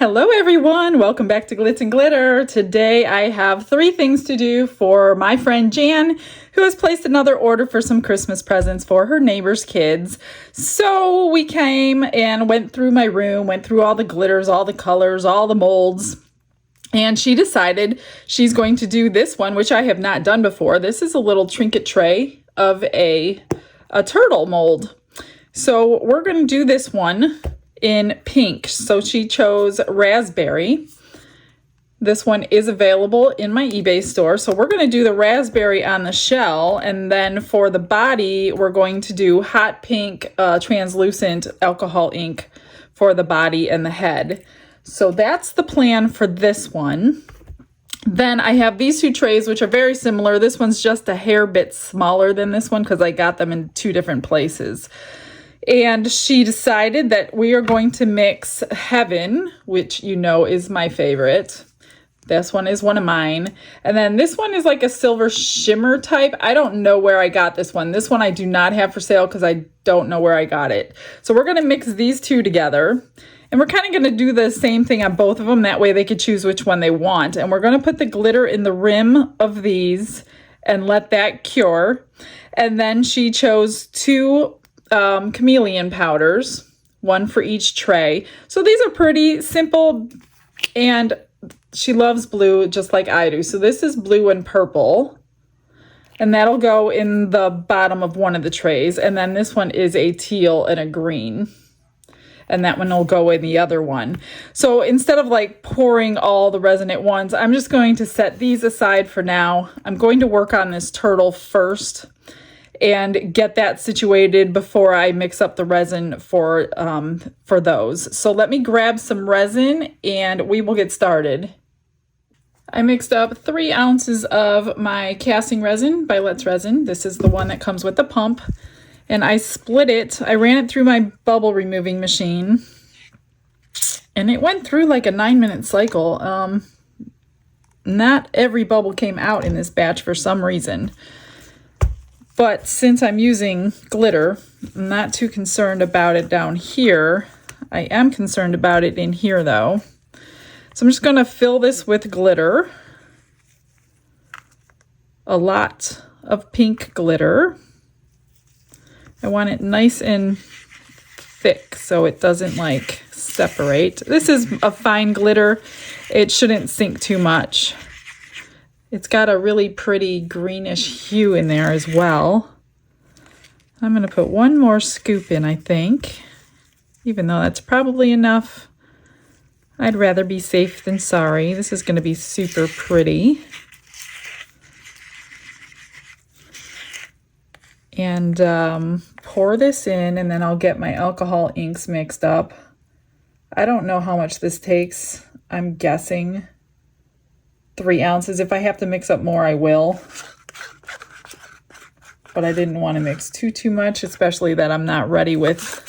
Hello everyone, welcome back to Glitz and Glitter. Today I have 3 things to do for my friend Jan, who has placed another order for some Christmas presents for her neighbor's kids. So we came and went through my room, went through all the glitters, all the colors, all the molds. And she decided she's going to do this one, which I have not done before. This is a little Trinket tray of a turtle mold. So we're going to do this one in pink. So she chose raspberry. This one is available in my eBay store. So we're going to do the raspberry on the shell, and then for the body we're going to do hot pink translucent alcohol ink for the body and the head. So that's the plan for this one. Then I have these 2 trays, which are very similar. This one's just a hair bit smaller than this one because I got them in 2 different places. And she decided that we are going to mix Heaven, which you know is my favorite. This one is one of mine. And then this one is like a silver shimmer type. I don't know where I got this one. This one I do not have for sale because I don't know where I got it. So we're going to mix these 2 together. And we're kind of going to do the same thing on both of them. That way they could choose which one they want. And we're going to put the glitter in the rim of these and let that cure. And then she chose 2 chameleon powders, 1 for each tray. So these are pretty simple, and she loves blue just like I do. So this is blue and purple, and that'll go in the bottom of one of the trays. And then this one is a teal and a green, and that one will go in the other one. So instead of like pouring all the resin at once, I'm just going to set these aside for now. I'm going to work on this turtle first and get that situated before I mix up the resin for those. So let me grab some resin and we will get started. I mixed up 3 ounces of my casting resin by Let's Resin. This is the one that comes with the pump. And I split it. I ran it through my bubble removing machine. And it went through like a 9-minute cycle. Not every bubble came out in this batch for some reason. But since I'm using glitter, I'm not too concerned about it down here. I am concerned about it in here though. So I'm just going to fill this with glitter. A lot of pink glitter. I want it nice and thick so it doesn't like separate. This is a fine glitter. It shouldn't sink too much. It's got a really pretty greenish hue in there as well. I'm going to put 1 more scoop in, I think, even though that's probably enough. I'd rather be safe than sorry. This is going to be super pretty. And pour this in, and then I'll get my alcohol inks mixed up. I don't know how much this takes. I'm guessing 3 ounces. If I have to mix up more, I will. But I didn't want to mix too much, especially that I'm not ready with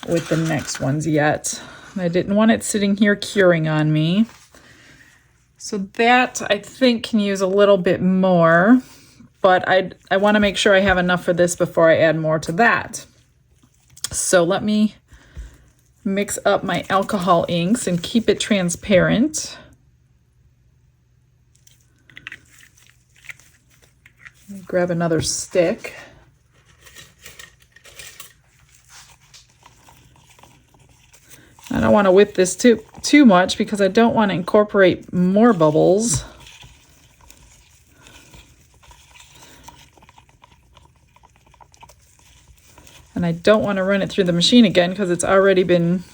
the next ones yet. I didn't want it sitting here curing on me. So that, I think, can use a little bit more. But I want to make sure I have enough for this before I add more to that. So let me mix up my alcohol inks and keep it transparent. Let me grab another stick. I don't want to whip this too much because I don't want to incorporate more bubbles. And I don't want to run it through the machine again because it's already been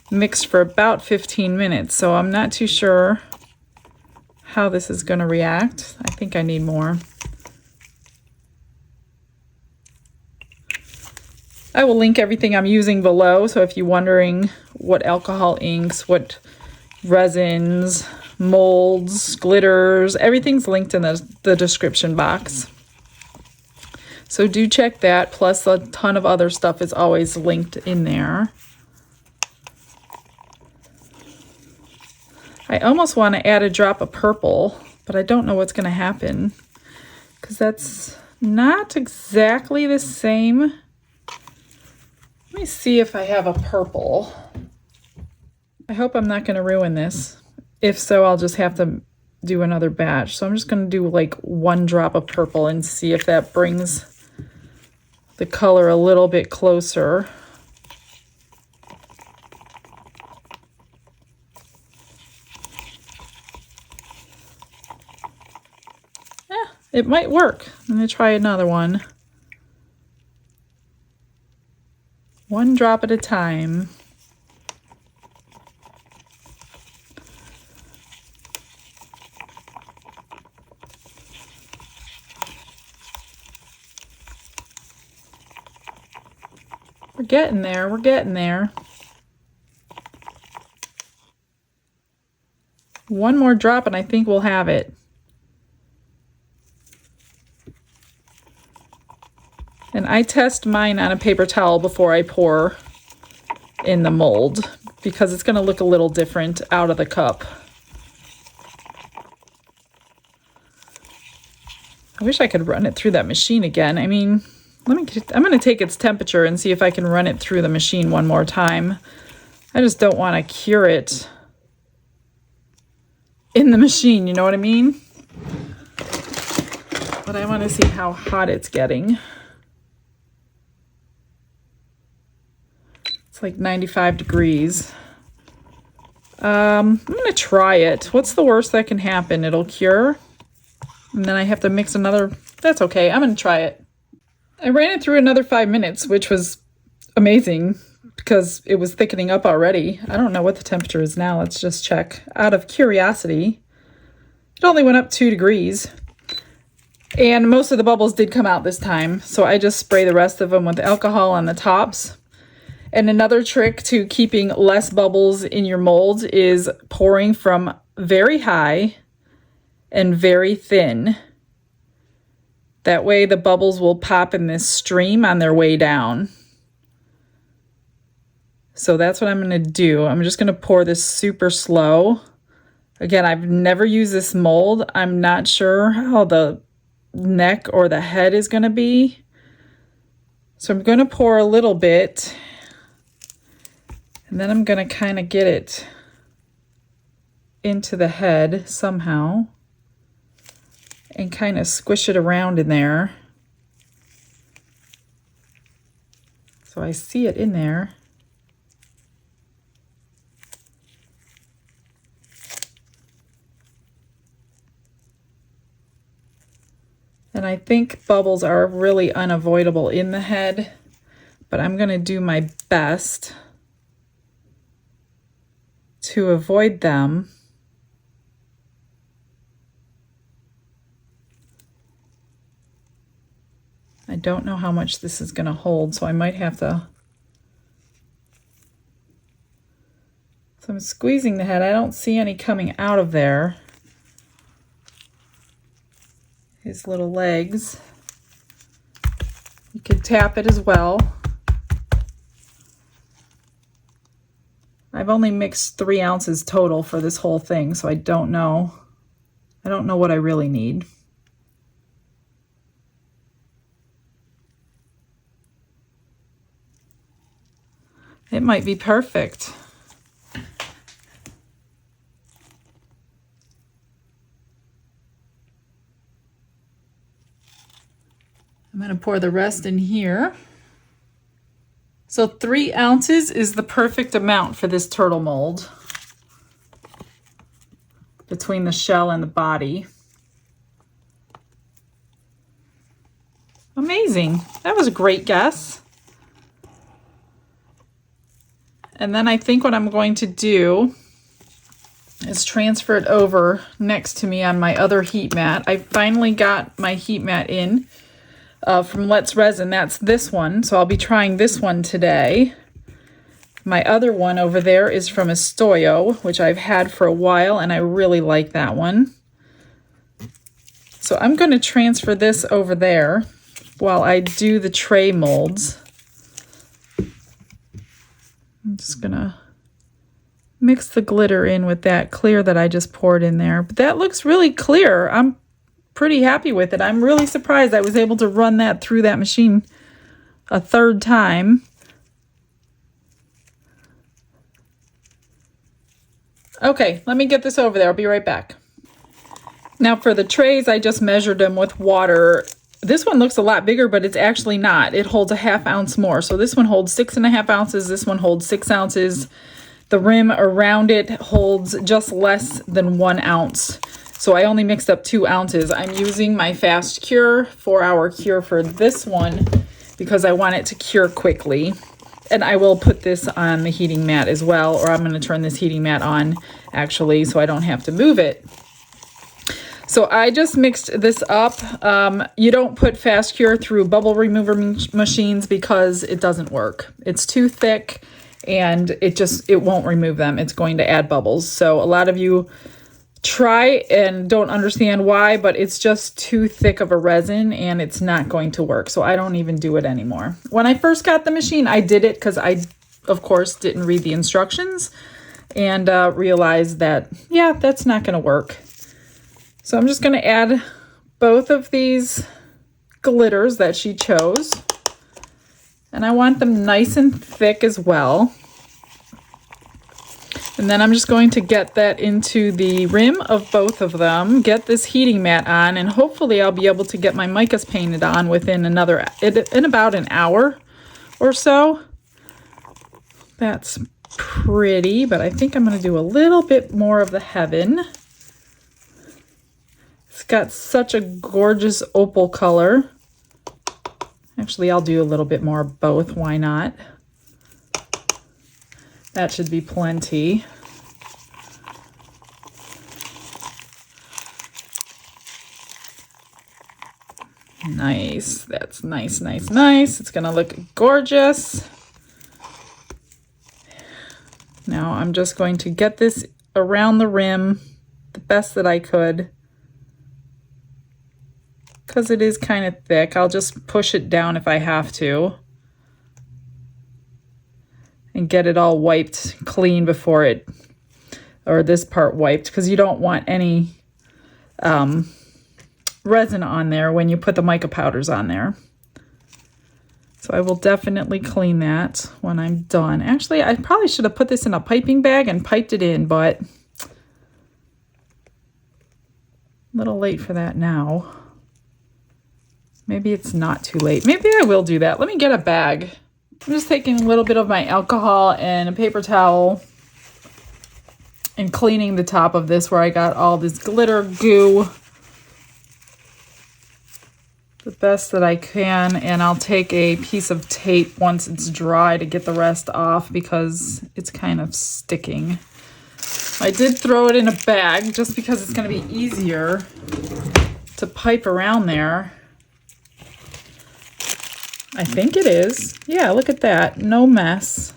mixed for about 15 minutes. So I'm not too sure how this is going to react. I think I need more. I will link everything I'm using below. So if you're wondering what alcohol inks, what resins, molds, glitters, everything's linked in the description box. So do check that, plus a ton of other stuff is always linked in there. I almost want to add a drop of purple, but I don't know what's going to happen because that's not exactly the same. Let me see if I have a purple. I hope I'm not going to ruin this. If so, I'll just have to do another batch. So I'm just going to do like 1 drop of purple and see if that brings the color a little bit closer. Yeah, it might work. I'm going to try another one. 1 drop at a time. We're getting there, we're getting there. 1 more drop and I think we'll have it. And I test mine on a paper towel before I pour in the mold because it's going to look a little different out of the cup. I wish I could run it through that machine again. I mean, I'm going to take its temperature and see if I can run it through the machine one more time. I just don't want to cure it in the machine, you know what I mean? But I want to see how hot it's getting. It's like 95 degrees. I'm going to try it. What's the worst that can happen? It'll cure. And then I have to mix another. That's okay. I'm going to try it. I ran it through another 5 minutes, which was amazing because it was thickening up already. I don't know what the temperature is now. Let's just check. Out of curiosity, it only went up 2 degrees. And most of the bubbles did come out this time. So I just spray the rest of them with alcohol on the tops. And another trick to keeping less bubbles in your mold is pouring from very high and very thin. That way the bubbles will pop in this stream on their way down. So that's what I'm going to do. I'm just going to pour this super slow. Again, I've never used this mold. I'm not sure how the neck or the head is going to be. So I'm going to pour a little bit. And then I'm going to kind of get it into the head somehow. And kind of squish it around in there. So I see it in there. And I think bubbles are really unavoidable in the head, but I'm going to do my best to avoid them. I don't know how much this is going to hold, so I might have to. So I'm squeezing the head. I don't see any coming out of there. His little legs. You could tap it as well. I've only mixed 3 ounces total for this whole thing, so I don't know. I don't know what I really need. It might be perfect. I'm going to pour the rest in here. So 3 ounces is the perfect amount for this turtle mold between the shell and the body. Amazing. That was a great guess. And then I think what I'm going to do is transfer it over next to me on my other heat mat. I finally got my heat mat in from Let's Resin. That's this one. So I'll be trying this one today. My other one over there is from Estoyo, which I've had for a while, and I really like that one. So I'm going to transfer this over there while I do the tray molds. I'm just going to mix the glitter in with that clear that I just poured in there. But that looks really clear. I'm pretty happy with it. I'm really surprised I was able to run that through that machine a 3rd time. Okay, let me get this over there. I'll be right back. Now for the trays, I just measured them with water. This one looks a lot bigger, but it's actually not. It holds a ½ ounce more. So this one holds 6.5 ounces. This one holds 6 ounces. The rim around it holds just less than 1 ounce. So I only mixed up 2 ounces. I'm using my fast cure, 4-hour cure for this one because I want it to cure quickly. And I will put this on the heating mat as well, or I'm going to turn this heating mat on actually so I don't have to move it. So I just mixed this up. You don't put fast cure through bubble remover machines because it doesn't work. It's too thick and it won't remove them. It's going to add bubbles. So a lot of you try and don't understand why, but it's just too thick of a resin and it's not going to work. So I don't even do it anymore. When I first got the machine, I did it because I, of course, didn't read the instructions and realized that, yeah, that's not going to work. So I'm just going to add both of these glitters that she chose. And I want them nice and thick as well. And then I'm just going to get that into the rim of both of them, get this heating mat on, and hopefully I'll be able to get my micas painted on within in about an hour or so. That's pretty, but I think I'm going to do a little bit more of the heaven. It's got such a gorgeous opal color. Actually, I'll do a little bit more of both. Why not? That should be plenty. Nice. That's nice, nice, nice. It's going to look gorgeous. Now I'm just going to get this around the rim the best that I could. Because it is kind of thick. I'll just push it down if I have to. And get it all wiped clean before or this part wiped, because you don't want any resin on there when you put the mica powders on there. So I will definitely clean that when I'm done. Actually, I probably should have put this in a piping bag and piped it in, but a little late for that now. Maybe it's not too late. Maybe I will do that. Let me get a bag. I'm just taking a little bit of my alcohol and a paper towel and cleaning the top of this where I got all this glitter goo the best that I can. And I'll take a piece of tape once it's dry to get the rest off because it's kind of sticking. I did throw it in a bag just because it's going to be easier to pipe around there. I think it is. Yeah, look at that. No mess.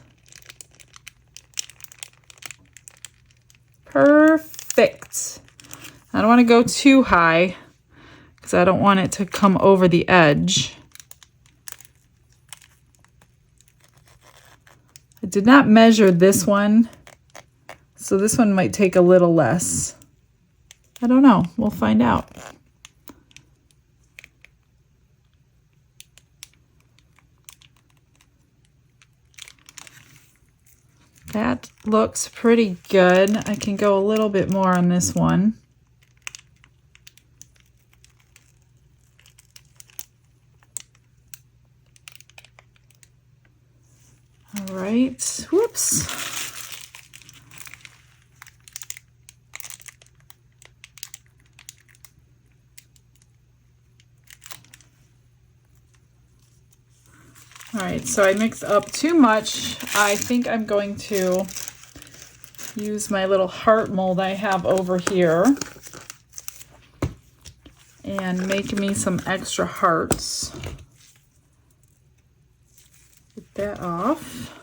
Perfect. I don't want to go too high because I don't want it to come over the edge. I did not measure this one, so this one might take a little less. I don't know. We'll find out. That looks pretty good. I can go a little bit more on this one. All right. Whoops. All right, so I mixed up too much. I think I'm going to use my little heart mold I have over here and make me some extra hearts. Get that off.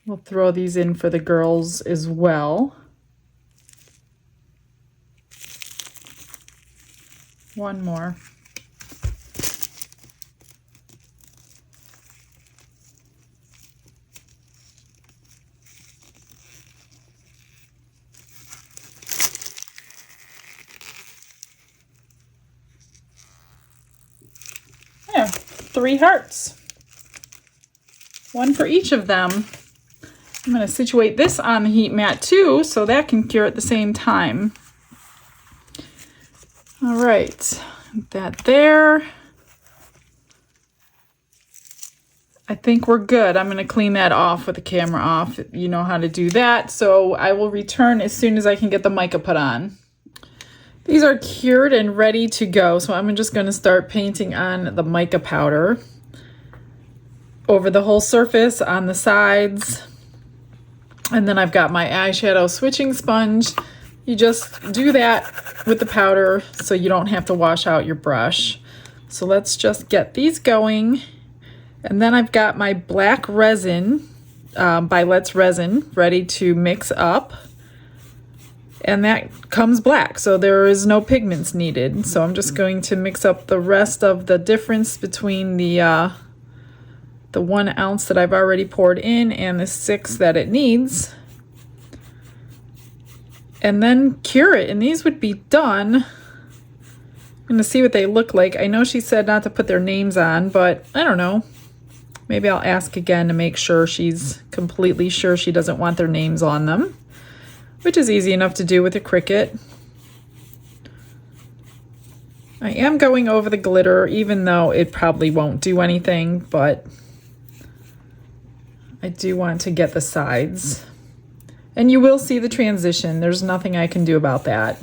We'll throw these in for the girls as well. One more. There. 3 hearts. 1 for each of them. I'm going to situate this on the heat mat too, so that can cure at the same time. All right, that there. I think we're good. I'm going to clean that off with the camera off. You know how to do that. So I will return as soon as I can get the mica put on. These are cured and ready to go. So I'm just going to start painting on the mica powder over the whole surface, on the sides. And then I've got my eyeshadow switching sponge. You just do that with the powder so you don't have to wash out your brush. So let's just get these going. And then I've got my black resin by Let's Resin ready to mix up. And that comes black, so there is no pigments needed. So I'm just going to mix up the rest of the difference between the 1 ounce that I've already poured in and the 6 that it needs. And then cure it, and these would be done. I'm gonna see what they look like. I know she said not to put their names on, but I don't know. Maybe I'll ask again to make sure she's completely sure she doesn't want their names on them, which is easy enough to do with a Cricut. I am going over the glitter, even though it probably won't do anything, but I do want to get the sides. And you will see the transition. There's nothing I can do about that.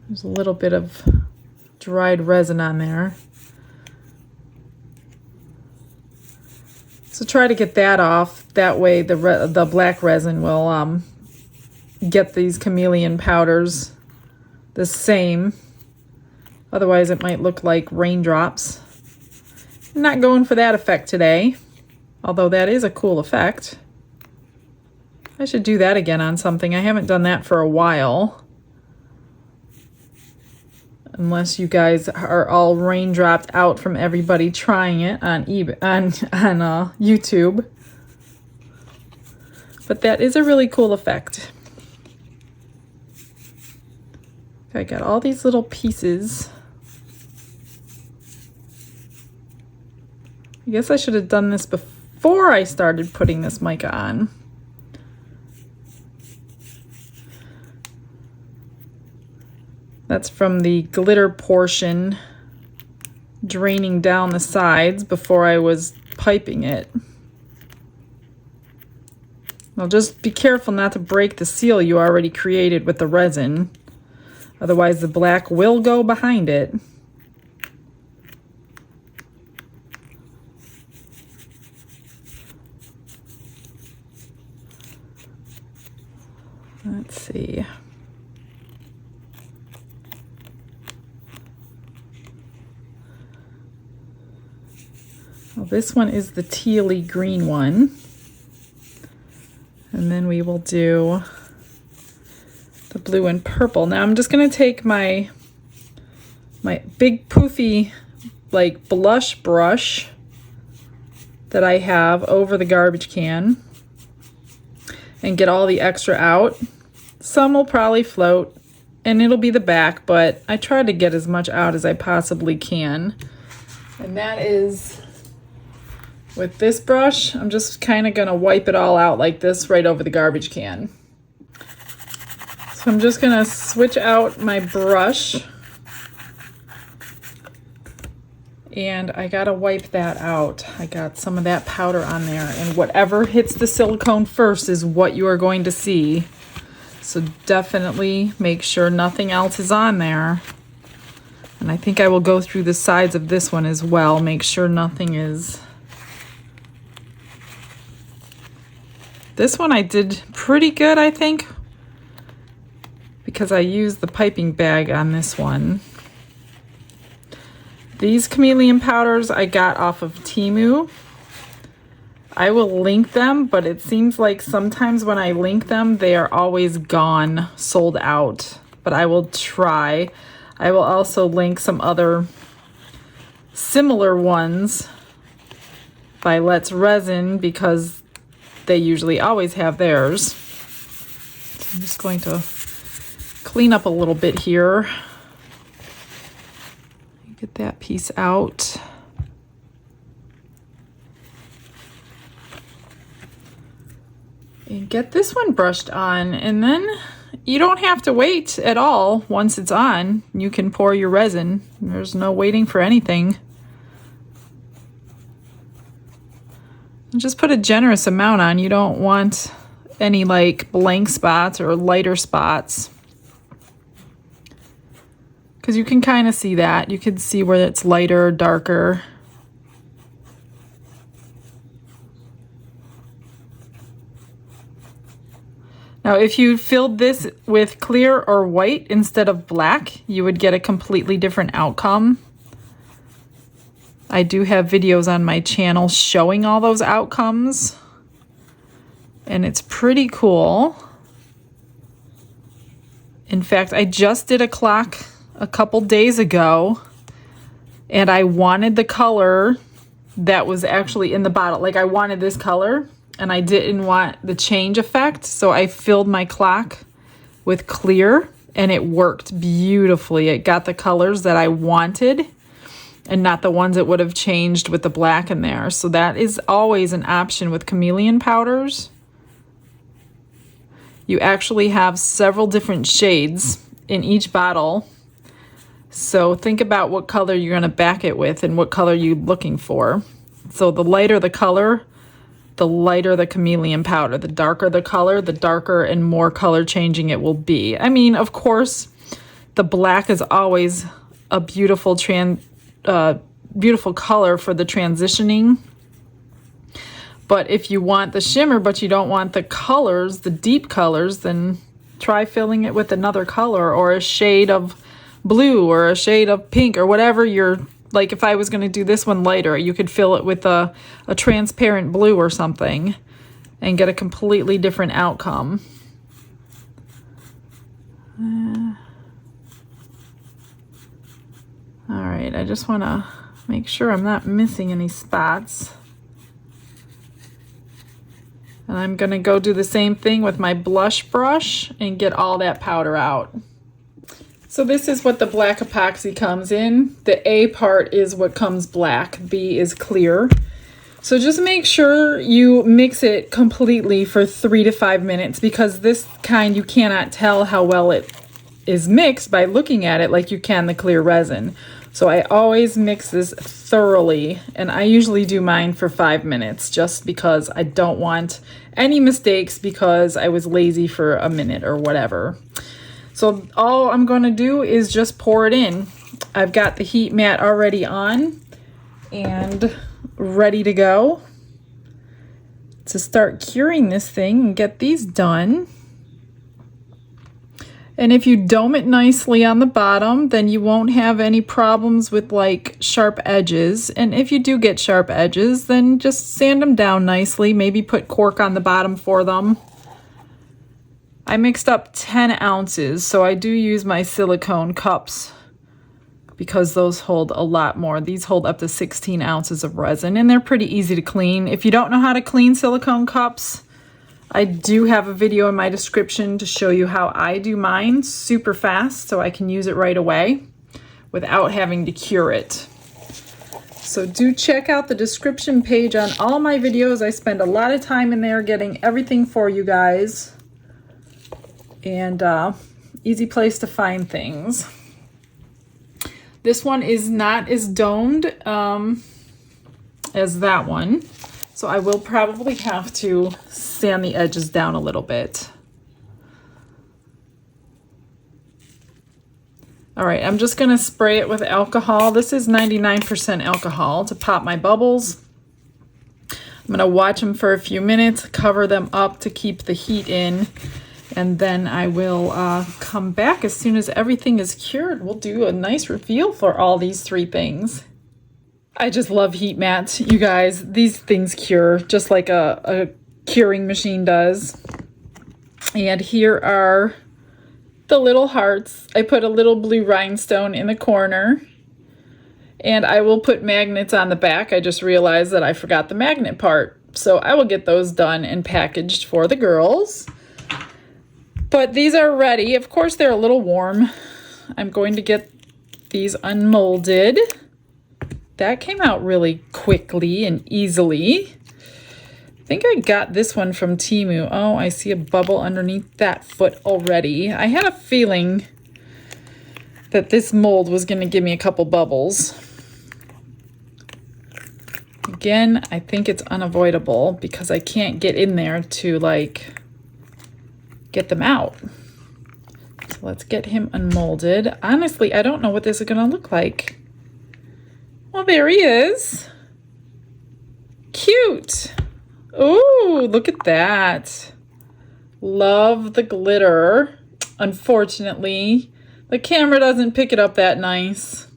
There's a little bit of dried resin on there. So try to get that off. That way the black resin will get these chameleon powders the same. Otherwise it might look like raindrops. I'm not going for that effect today, although that is a cool effect. I should do that again on something. I haven't done that for a while. Unless you guys are all raindropped out from everybody trying it on YouTube. But that is a really cool effect. I got all these little pieces. I guess I should have done this before I started putting this mica on. That's from the glitter portion draining down the sides before I was piping it. Now just be careful not to break the seal you already created with the resin. Otherwise the black will go behind it. Let's see. Well, this one is the tealy green one. And then we will do the blue and purple. Now I'm just going to take my big poofy like blush brush that I have over the garbage can and get all the extra out. Some will probably float and it'll be the back, but I try to get as much out as I possibly can. And that is with this brush. I'm just kind of going to wipe it all out like this right over the garbage can. So I'm just going to switch out my brush. And I got to wipe that out. I got some of that powder on there. And whatever hits the silicone first is what you are going to see. So definitely make sure nothing else is on there. And I think I will go through the sides of this one as well. Make sure nothing is. This one I did pretty good, I think, because I used the piping bag on this one. These chameleon powders I got off of Temu. I will link them, but it seems like sometimes when I link them, they are always gone, sold out. But I will try. I will also link some other similar ones by Let's Resin because they usually always have theirs. So I'm just going to clean up a little bit here. Get that piece out. And get this one brushed on, and then you don't have to wait at all. Once it's on, you can pour your resin. There's no waiting for anything. And just put a generous amount on. You don't want any like blank spots or lighter spots, because you can kind of see that. You can see where it's lighter or darker. Now, if you filled this with clear or white instead of black, you would get a completely different outcome. I do have videos on my channel showing all those outcomes, and it's pretty cool. In fact, I just did a clock a couple days ago, and I wanted the color that was actually in the bottle. Like, I wanted this color, and I didn't want the change effect, so I filled my clock with clear, and it worked beautifully. It got the colors that I wanted and not the ones that would have changed with the black in there. So that is always an option with chameleon powders. You actually have several different shades in each bottle, so think about what color you're going to back it with and what color you're looking for. So the lighter the color, the lighter the chameleon powder. The darker the color, the darker and more color changing it will be. I mean, of course, the black is always a beautiful beautiful color for the transitioning. But if you want the shimmer, but you don't want the colors, the deep colors, then try filling it with another color or a shade of blue or a shade of pink or whatever you're. Like if I was going to do this one lighter, you could fill it with a transparent blue or something and get a completely different outcome. All right, I just want to make sure I'm not missing any spots. And I'm going to go do the same thing with my blush brush and get all that powder out. So this is what the black epoxy comes in. The A part is what comes black, B is clear. So just make sure you mix it completely for 3 to 5 minutes, because this kind you cannot tell how well it is mixed by looking at it like you can the clear resin. So I always mix this thoroughly, and I usually do mine for 5 minutes just because I don't want any mistakes because I was lazy for a minute or whatever. So all I'm going to do is just pour it in. I've got the heat mat already on and ready to go to start curing this thing and get these done. And if you dome it nicely on the bottom, then you won't have any problems with like sharp edges. And if you do get sharp edges, then just sand them down nicely. Maybe put cork on the bottom for them. I mixed up 10 ounces, so I do use my silicone cups because those hold a lot more. These hold up to 16 ounces of resin, and they're pretty easy to clean. If you don't know how to clean silicone cups, I do have a video in my description to show you how I do mine super fast so I can use it right away without having to cure it. So do check out the description page on all my videos. I spend a lot of time in there getting everything for you guys. And easy place to find things. This one is not as domed as that one, so I will probably have to sand the edges down a little bit. All right, I'm just gonna spray it with alcohol. This is 99% alcohol to pop my bubbles. I'm gonna watch them for a few minutes, cover them up to keep the heat in, and then I will come back as soon as everything is cured. We'll do a nice reveal for all these 3 things. I just love heat mats, you guys. These things cure just like a curing machine does. And here are the little hearts. I put a little blue rhinestone in the corner. And I will put magnets on the back. I just realized that I forgot the magnet part. So I will get those done and packaged for the girls. But these are ready. Of course, they're a little warm. I'm going to get these unmolded. That came out really quickly and easily. I think I got this one from Temu. Oh, I see a bubble underneath that foot already. I had a feeling that this mold was going to give me a couple bubbles. Again, I think it's unavoidable because I can't get in there to like get them out. So let's get him unmolded. Honestly, I don't know what this is going to look like. Well, there he is. Cute. Ooh, look at that. Love the glitter. Unfortunately, the camera doesn't pick it up that nice.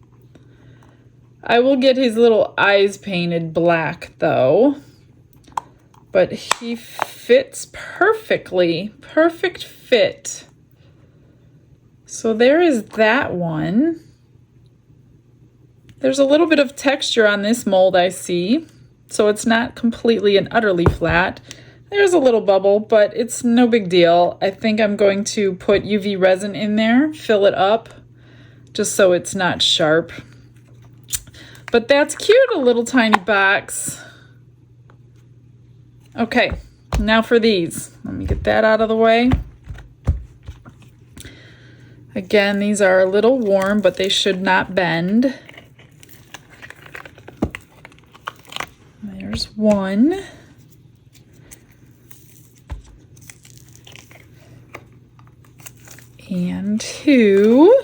I will get his little eyes painted black though. But he fits perfectly. Perfect fit. So there is that one. There's a little bit of texture on this mold I see. So it's not completely and utterly flat. There's a little bubble, but it's no big deal. I think I'm going to put UV resin in there, fill it up, just so it's not sharp. But that's cute, a little tiny box. Okay, now for these. Let me get that out of the way. Again, these are a little warm, but they should not bend. There's one. And two.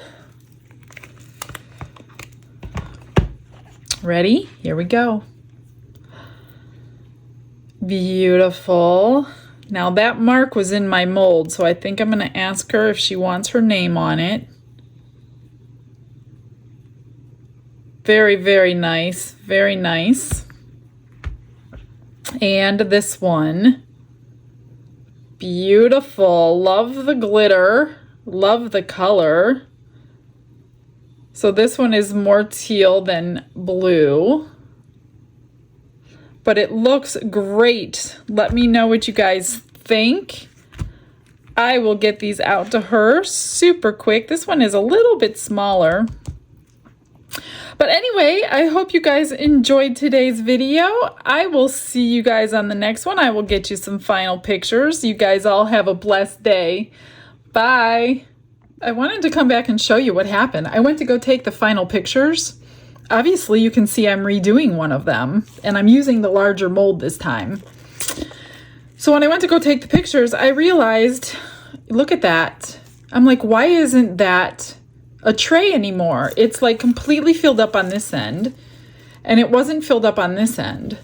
Ready? Here we go. Beautiful. Now that mark was in my mold, so I think I'm going to ask her if she wants her name on it. Very, very nice. Very nice. And this one. Beautiful. Love the glitter. Love the color. So this one is more teal than blue. But it looks great. Let me know what you guys think. I will get these out to her super quick. This one is a little bit smaller. But anyway, I hope you guys enjoyed today's video. I will see you guys on the next one. I will get you some final pictures. You guys all have a blessed day. Bye. I wanted to come back and show you what happened. I went to go take the final pictures. Obviously, you can see I'm redoing one of them, and I'm using the larger mold this time. So when I went to go take the pictures, I realized, look at that. I'm like, why isn't that a tray anymore? It's like completely filled up on this end, and it wasn't filled up on this end.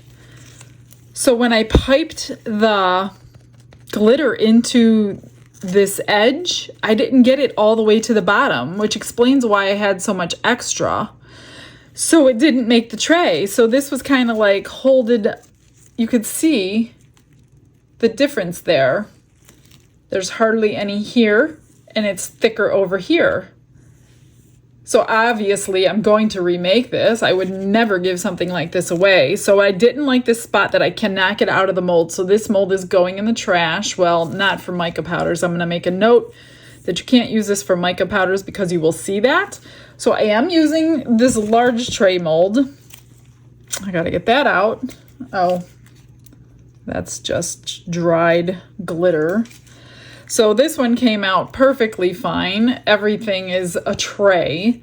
So when I piped the glitter into this edge, I didn't get it all the way to the bottom, which explains why I had so much extra. So it didn't make the tray. So this was kind of like holded. You could see the difference there. There's hardly any here, and it's thicker over here. So obviously I'm going to remake this. I would never give something like this away. So I didn't like this spot that I cannot get out of the mold. So this mold is going in the trash. Well, not for mica powders. I'm going to make a note that you can't use this for mica powders because you will see that. So I am using this large tray mold. I got to get that out. Oh, that's just dried glitter. So this one came out perfectly fine. Everything is a tray.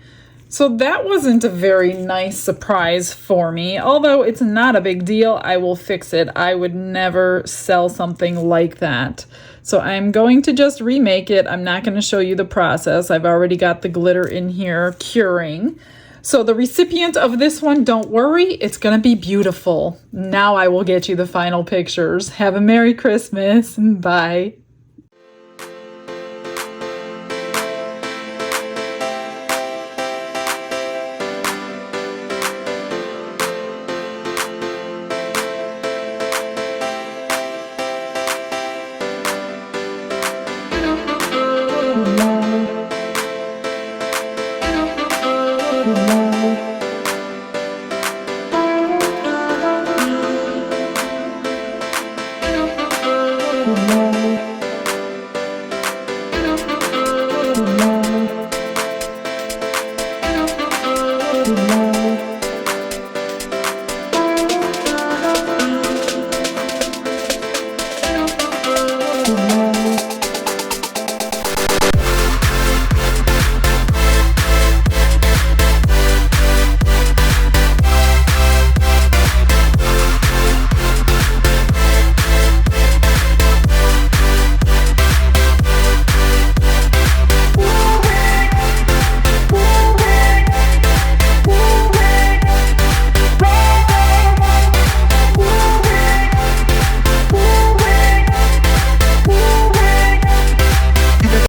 So that wasn't a very nice surprise for me. Although it's not a big deal, I will fix it. I would never sell something like that. So I'm going to just remake it. I'm not going to show you the process. I've already got the glitter in here curing. So the recipient of this one, don't worry, it's going to be beautiful. Now I will get you the final pictures. Have a Merry Christmas. Bye.